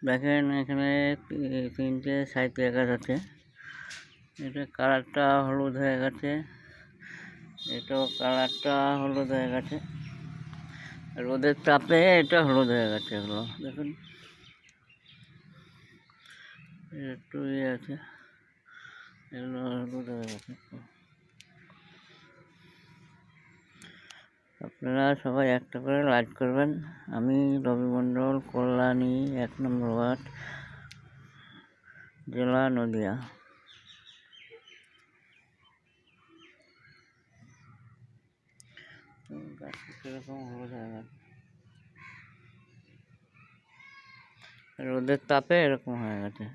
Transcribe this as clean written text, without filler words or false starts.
দেখেন এখানে তিনটে সাইকেল গাছ আছে। এটা কালারটা হলুদ হয়ে গেছে, এটাও কালারটা হলুদ হয়ে গেছে, রোদের তাপে এটা হলুদ হয়ে গেছে। এগুলো দেখুন একটু আছে, এগুলো হলুদ হয়ে গেছে। আপনারা সবাই একটা করে লাইক করবেন। আমি রবি মণ্ডল, কল্যাণী 1 নম্বর ওয়ার্ড, জেলা নদিয়া। এরকম হলুদ হয়ে গেছে, রোদের তাপে এরকম হয়ে গেছে।